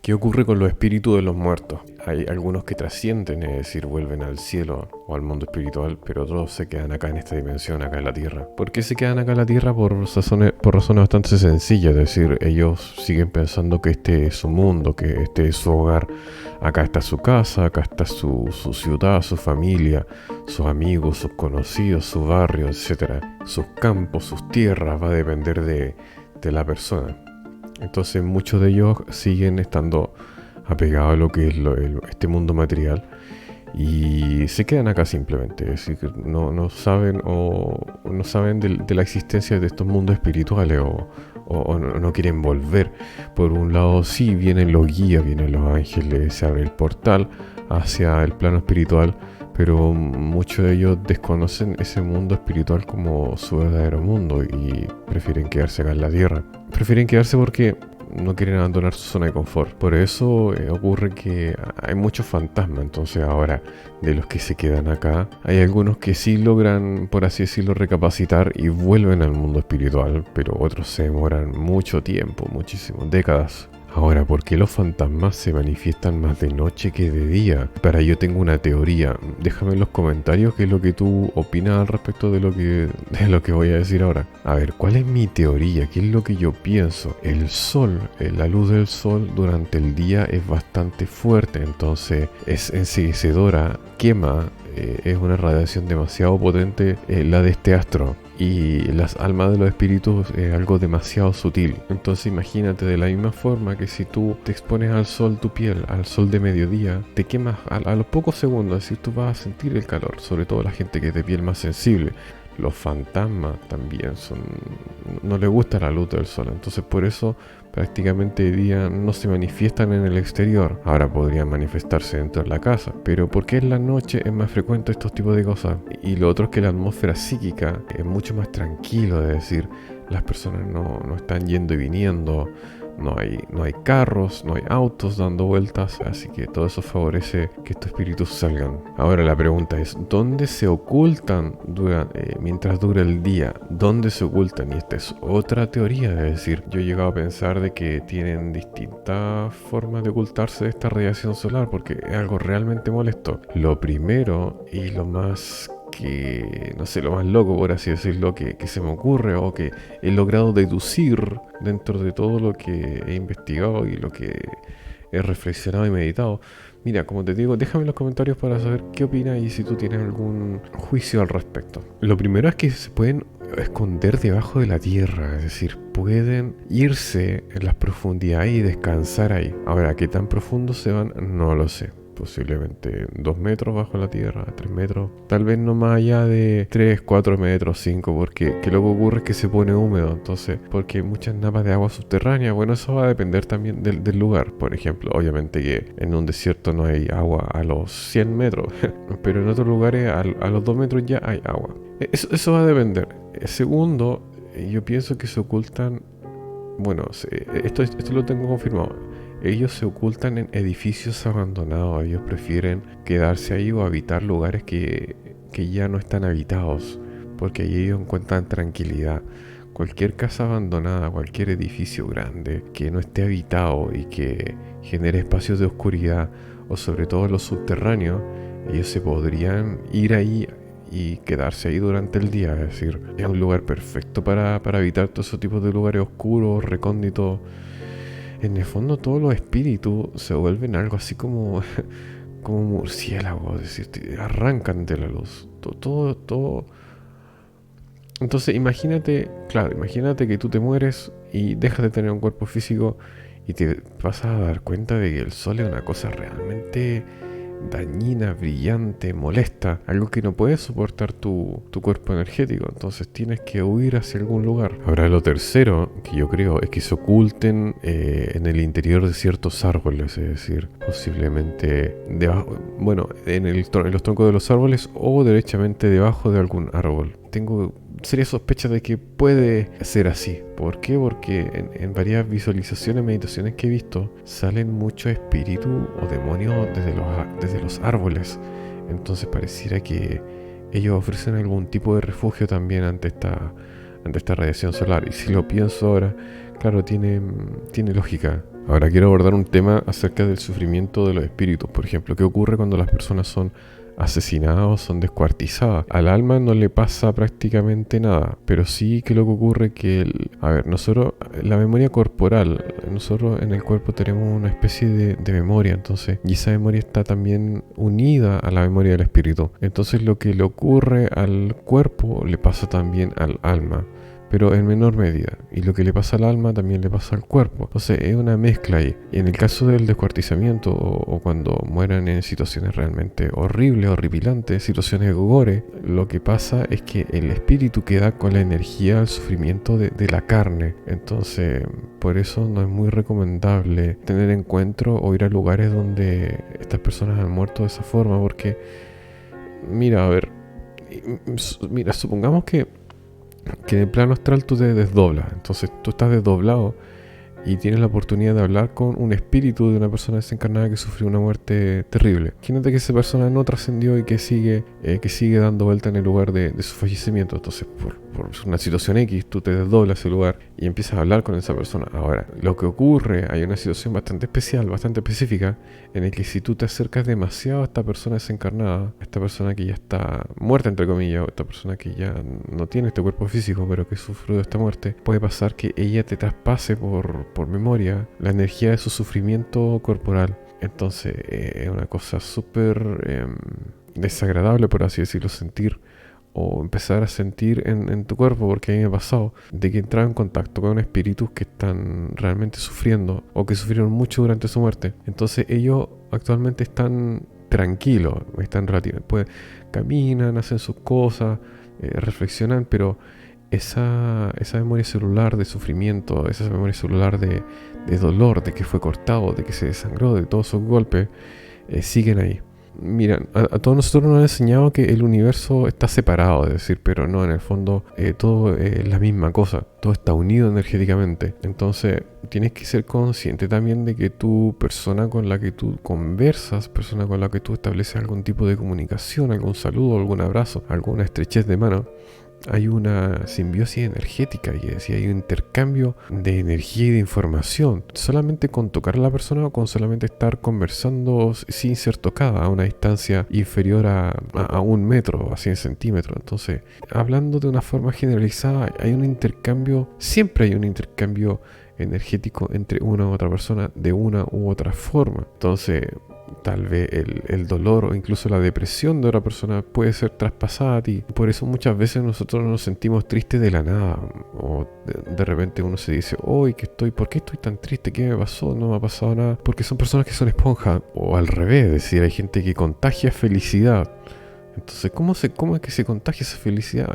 ¿Qué ocurre con los espíritus de los muertos? Hay algunos que trascienden, es decir, vuelven al cielo o al mundo espiritual, pero otros se quedan acá en esta dimensión, acá en la Tierra. ¿Por qué se quedan acá en la Tierra? Por razones bastante sencillas, es decir, ellos siguen pensando que este es su mundo, que este es su hogar. Acá está su casa, acá está su ciudad, su familia, sus amigos, sus conocidos, su barrio, etcétera. Sus campos, sus tierras, va a depender de la persona. Entonces muchos de ellos siguen estando apegados a lo que es este mundo material y se quedan acá simplemente. Es decir, que no saben o no saben de la existencia de estos mundos espirituales o no quieren volver. Por un lado sí vienen los guías, vienen los ángeles, se abre el portal hacia el plano espiritual, pero muchos de ellos desconocen ese mundo espiritual como su verdadero mundo y prefieren quedarse acá en la tierra. Prefieren quedarse porque no quieren abandonar su zona de confort. Por eso ocurre que hay muchos fantasmas. Entonces ahora, de los que se quedan acá, hay algunos que sí logran, por así decirlo, recapacitar y vuelven al mundo espiritual, pero otros se demoran mucho tiempo, muchísimas décadas. Ahora, ¿por qué los fantasmas se manifiestan más de noche que de día? Para ello tengo una teoría. Déjame en los comentarios qué es lo que tú opinas al respecto de lo que voy a decir ahora. A ver, ¿cuál es mi teoría? ¿Qué es lo que yo pienso? El sol, la luz del sol durante el día es bastante fuerte, entonces es enseguecedora, quema, es una radiación demasiado potente la de este astro. Y las almas de los espíritus es algo demasiado sutil. Entonces imagínate de la misma forma que si tú te expones al sol, tu piel, al sol de mediodía, te quemas a los pocos segundos, es decir, tú vas a sentir el calor, sobre todo la gente que es de piel más sensible. Los fantasmas también no les gusta la luz del sol, entonces por eso prácticamente de día no se manifiestan en el exterior. Ahora podrían manifestarse dentro de la casa, pero porque en la noche es más frecuente estos tipos de cosas. Y lo otro es que la atmósfera psíquica es mucho más tranquilo, es decir, las personas no están yendo y viniendo, no hay carros, no hay autos dando vueltas, así que todo eso favorece que estos espíritus salgan. Ahora la pregunta es, ¿dónde se ocultan mientras dura el día? ¿Dónde se ocultan? Y esta es otra teoría, es decir, yo he llegado a pensar de que tienen distintas formas de ocultarse de esta radiación solar, porque es algo realmente molesto. Lo primero y lo más no sé, lo más loco, por así decirlo, que se me ocurre o que he logrado deducir dentro de todo lo que he investigado y lo que he reflexionado y meditado. Mira, como te digo, déjame en los comentarios para saber qué opinas y si tú tienes algún juicio al respecto. Lo primero es que se pueden esconder debajo de la tierra, es decir, pueden irse en las profundidades y descansar ahí. Ahora, ¿qué tan profundo se van? No lo sé. Posiblemente 2 metros bajo la tierra, 3 metros, tal vez no más allá de 3, 4 metros, 5, porque que lo que ocurre es que se pone húmedo, entonces, porque hay muchas napas de agua subterránea. Bueno, eso va a depender también del lugar. Por ejemplo, obviamente que en un desierto no hay agua a los 100 metros, pero en otros lugares a los 2 metros ya hay agua. Eso va a depender. Segundo, yo pienso que se ocultan, bueno, esto lo tengo confirmado. Ellos se ocultan en edificios abandonados, ellos prefieren quedarse ahí o habitar lugares que ya no están habitados, porque ahí ellos encuentran tranquilidad. Cualquier casa abandonada, cualquier edificio grande que no esté habitado y que genere espacios de oscuridad, o sobre todo los subterráneos, ellos se podrían ir ahí y quedarse ahí durante el día. Es decir, es un lugar perfecto para habitar todos esos tipos de lugares oscuros, recónditos. En el fondo todos los espíritus se vuelven algo así como murciélagos, es decir, arrancan de la luz. Todo. Entonces imagínate que tú te mueres y dejas de tener un cuerpo físico y te vas a dar cuenta de que el sol es una cosa realmente dañina, brillante, molesta, algo que no puede soportar tu cuerpo energético, entonces tienes que huir hacia algún lugar. Ahora lo tercero que yo creo es que se oculten en el interior de ciertos árboles, es decir, posiblemente debajo, bueno, en los troncos de los árboles o derechamente debajo de algún árbol. Tengo serias sospechas de que puede ser así. ¿Por qué? Porque en varias visualizaciones, meditaciones que he visto, salen muchos espíritus o demonios desde los árboles. Entonces pareciera que ellos ofrecen algún tipo de refugio también ante esta radiación solar. Y si lo pienso ahora, claro, tiene lógica. Ahora quiero abordar un tema acerca del sufrimiento de los espíritus. Por ejemplo, ¿qué ocurre cuando las personas son asesinadas, son descuartizadas? Al alma no le pasa prácticamente nada, pero sí que lo que ocurre que, nosotros, la memoria corporal, nosotros en el cuerpo tenemos una especie de memoria, entonces, y esa memoria está también unida a la memoria del espíritu. Entonces lo que le ocurre al cuerpo le pasa también al alma, pero en menor medida. Y lo que le pasa al alma también le pasa al cuerpo. Entonces es una mezcla ahí. Y en el caso del descuartizamiento o cuando mueran en situaciones realmente horribles, horripilantes, situaciones gore, lo que pasa es que el espíritu queda con la energía, el sufrimiento de la carne. Entonces, por eso no es muy recomendable tener encuentro o ir a lugares donde estas personas han muerto de esa forma, porque, mira, supongamos que en el plano astral tú te desdoblas, entonces tú estás desdoblado y tienes la oportunidad de hablar con un espíritu de una persona desencarnada que sufrió una muerte terrible. Imagínate que esa persona no trascendió y que sigue dando vuelta en el lugar de su fallecimiento. Entonces, por una situación X, tú te desdoblas ese lugar y empiezas a hablar con esa persona. Ahora, lo que ocurre, hay una situación bastante especial, bastante específica, en el que si tú te acercas demasiado a esta persona desencarnada, a esta persona que ya está muerta, entre comillas, o esta persona que ya no tiene este cuerpo físico, pero que sufrió esta muerte, puede pasar que ella te traspase por memoria la energía de su sufrimiento corporal. Entonces es una cosa súper desagradable, por así decirlo, sentir o empezar a sentir en tu cuerpo, porque a mí me ha pasado de que entraba en contacto con espíritus que están realmente sufriendo o que sufrieron mucho durante su muerte. Entonces ellos actualmente están tranquilos, están relativamente, pues, caminan, hacen sus cosas, reflexionan, pero esa memoria celular de sufrimiento, esa memoria celular de dolor, de que fue cortado, de que se desangró, de todos esos golpes, siguen ahí. Mira, a todos nosotros nos han enseñado que el universo está separado, es decir, pero no, en el fondo todo es la misma cosa, todo está unido energéticamente. Entonces tienes que ser consciente también de que tu persona con la que tú conversas, persona con la que tú estableces algún tipo de comunicación, algún saludo, algún abrazo, alguna estrechez de mano, hay una simbiosis energética, y es decir, hay un intercambio de energía y de información. Solamente con tocar a la persona o con solamente estar conversando sin ser tocada a una distancia inferior a 1 metro, a 100 centímetros. Entonces, hablando de una forma generalizada, hay un intercambio, siempre hay un intercambio energético entre una u otra persona de una u otra forma. Entonces, tal vez el dolor o incluso la depresión de otra persona puede ser traspasada a ti. Por eso muchas veces nosotros nos sentimos tristes de la nada, o de repente uno se dice, ¿por qué estoy tan triste? ¿Qué me pasó? No me ha pasado nada. Porque son personas que son esponjas, o al revés, es decir, hay gente que contagia felicidad. Entonces, ¿cómo es que se contagia esa felicidad?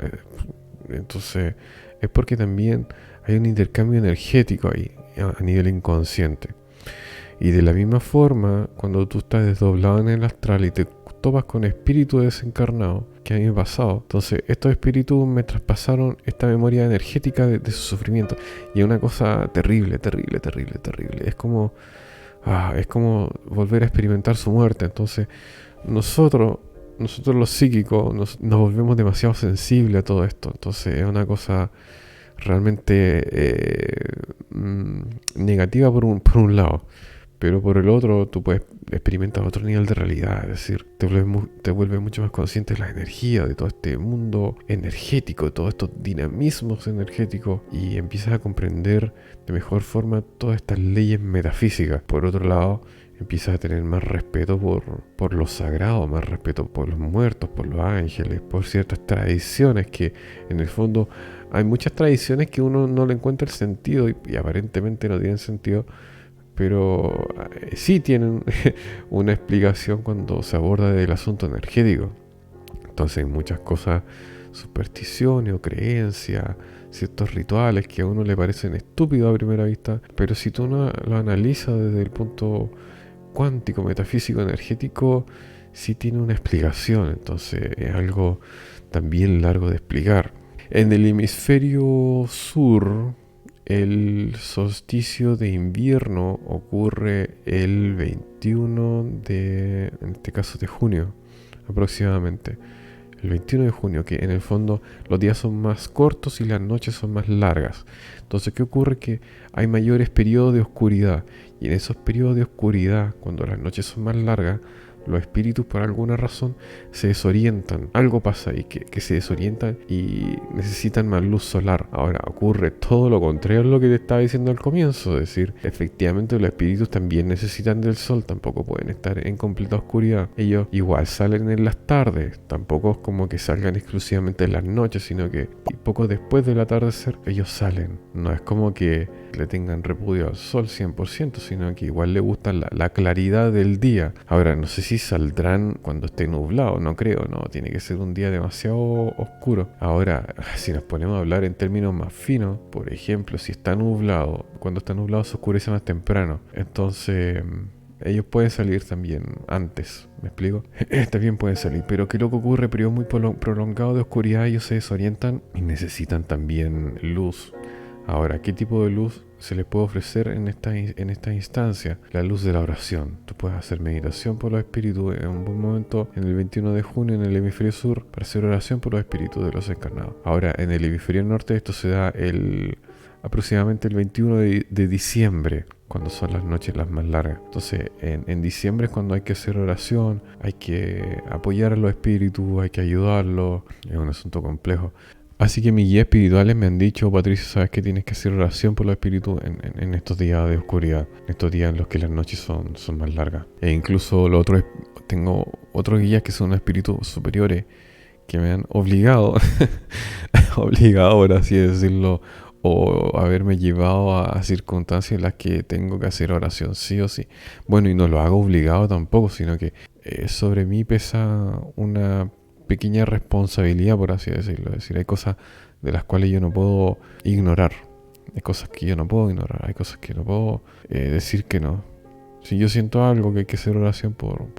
Entonces, es porque también hay un intercambio energético ahí, a nivel inconsciente. Y de la misma forma, cuando tú estás desdoblado en el astral y te topas con espíritus desencarnados, que a mí me ha pasado, entonces estos espíritus me traspasaron esta memoria energética de su sufrimiento. Y es una cosa terrible, terrible, terrible, terrible. Es como volver a experimentar su muerte. Entonces nosotros los psíquicos nos volvemos demasiado sensibles a todo esto. Entonces es una cosa realmente negativa por un lado. Pero por el otro, tú puedes experimentar otro nivel de realidad, es decir, te vuelves mucho más consciente de la energía, de todo este mundo energético, de todos estos dinamismos energéticos, y empiezas a comprender de mejor forma todas estas leyes metafísicas. Por otro lado, empiezas a tener más respeto por lo sagrado, más respeto por los muertos, por los ángeles, por ciertas tradiciones que en el fondo hay muchas tradiciones que uno no le encuentra el sentido y aparentemente no tienen sentido, pero sí tienen una explicación cuando se aborda del asunto energético. Entonces hay muchas cosas, supersticiones o creencias, ciertos rituales que a uno le parecen estúpidos a primera vista, pero si tú no lo analizas desde el punto cuántico, metafísico, energético, sí tiene una explicación. Entonces es algo también largo de explicar. En el hemisferio sur, el solsticio de invierno ocurre el 21 en este caso de junio aproximadamente. El 21 de junio, que en el fondo los días son más cortos y las noches son más largas. Entonces, ¿qué ocurre? Que hay mayores periodos de oscuridad. Y en esos periodos de oscuridad, cuando las noches son más largas, los espíritus por alguna razón se desorientan. Algo pasa ahí, que se desorientan y necesitan más luz solar. Ahora ocurre todo lo contrario a lo que te estaba diciendo al comienzo. Es decir, efectivamente los espíritus también necesitan del sol, tampoco pueden estar en completa oscuridad. Ellos igual salen en las tardes, tampoco es como que salgan exclusivamente en las noches, sino que poco después del atardecer ellos salen. No es como que le tengan repudio al sol 100%, sino que igual le gusta la claridad del día. Ahora, no sé si saldrán cuando esté nublado, no creo, no, tiene que ser un día demasiado oscuro. Ahora, si nos ponemos a hablar en términos más finos, por ejemplo, si está nublado, cuando está nublado se oscurece más temprano, entonces ellos pueden salir también antes, ¿me explico? También pueden salir, pero ¿qué es lo que ocurre? Periodo muy prolongado de oscuridad, ellos se desorientan y necesitan también luz. Ahora, ¿qué tipo de luz se les puede ofrecer en esta instancia? La luz de la oración. Tú puedes hacer meditación por los espíritus en un buen momento, en el 21 de junio en el hemisferio sur, para hacer oración por los espíritus de los encarnados. Ahora, en el hemisferio norte esto se da aproximadamente el 21 de diciembre, cuando son las noches las más largas. Entonces, en diciembre es cuando hay que hacer oración, hay que apoyar a los espíritus, hay que ayudarlos. Es un asunto complejo. Así que mis guías espirituales me han dicho: Patricio, sabes que tienes que hacer oración por los espíritus en estos días de oscuridad, en estos días en los que las noches son más largas. E incluso tengo otros guías que son espíritus superiores que me han obligado, por así decirlo, o haberme llevado a circunstancias en las que tengo que hacer oración sí o sí. Bueno, y no lo hago obligado tampoco, sino que sobre mí pesa una pequeña responsabilidad, por así decirlo. Es decir, hay cosas de las cuales yo no puedo ignorar. Hay cosas que yo no puedo ignorar. Hay cosas que no puedo decir que no. Si yo siento algo que hay que hacer oración por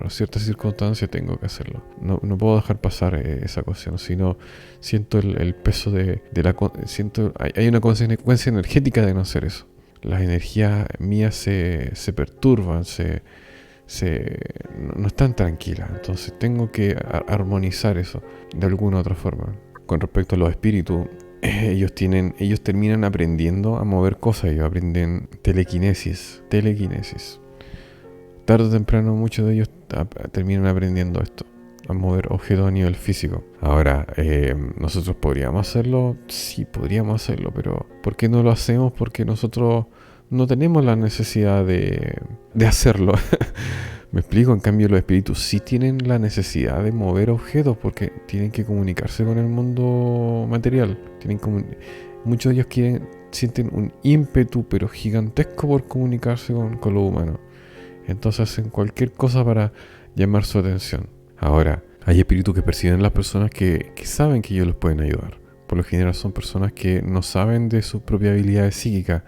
ciertas circunstancias, tengo que hacerlo. No puedo dejar pasar esa cuestión. Si no, siento el peso hay una consecuencia energética de no hacer eso. Las energías mías se perturban, no están tranquilas. Entonces tengo que armonizar eso de alguna u otra forma. Con respecto a los espíritus, ellos terminan aprendiendo a mover cosas. Ellos aprenden telequinesis. Tarde o temprano muchos de ellos terminan aprendiendo esto, a mover objetos a nivel físico. Ahora, ¿nosotros podríamos hacerlo? Sí, podríamos hacerlo, pero ¿por qué no lo hacemos? Porque nosotros no tenemos la necesidad de hacerlo. Me explico. En cambio, los espíritus sí tienen la necesidad de mover objetos porque tienen que comunicarse con el mundo material. Muchos de ellos sienten un ímpetu pero gigantesco por comunicarse con lo humano. Entonces hacen cualquier cosa para llamar su atención. Ahora, hay espíritus que perciben las personas que saben que ellos los pueden ayudar. Por lo general son personas que no saben de sus propias habilidades psíquicas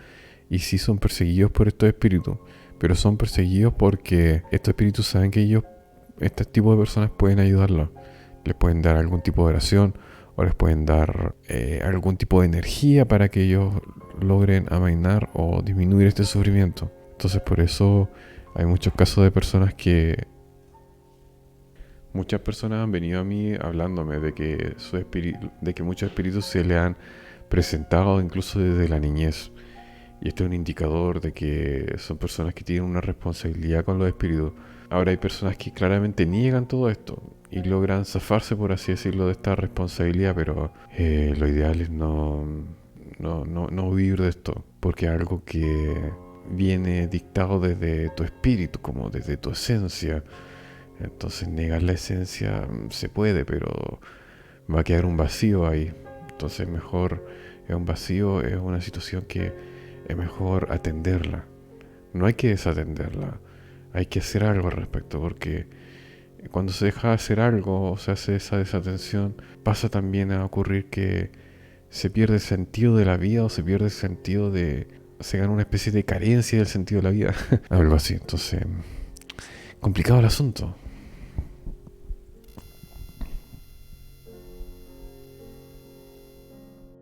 y sí son perseguidos por estos espíritus. Pero son perseguidos porque estos espíritus saben que este tipo de personas pueden ayudarlos. Les pueden dar algún tipo de oración o les pueden dar algún tipo de energía para que ellos logren amainar o disminuir este sufrimiento. Entonces por eso hay muchos casos de personas muchas personas han venido a mí hablándome de que muchos espíritus se le han presentado incluso desde la niñez. Y este es un indicador de que son personas que tienen una responsabilidad con los espíritus. Ahora hay personas que claramente niegan todo esto y logran zafarse, por así decirlo, de esta responsabilidad, pero lo ideal es no huir de esto, porque es algo que viene dictado desde tu espíritu, como desde tu esencia. Entonces negar la esencia se puede, pero va a quedar un vacío ahí. Entonces mejor es un vacío, es una situación que es mejor atenderla. No hay que desatenderla, hay que hacer algo al respecto, porque cuando se deja de hacer algo o se hace esa desatención, pasa también a ocurrir que se pierde el sentido de la vida o se gana una especie de carencia del sentido de la vida. Algo así. Entonces, complicado el asunto.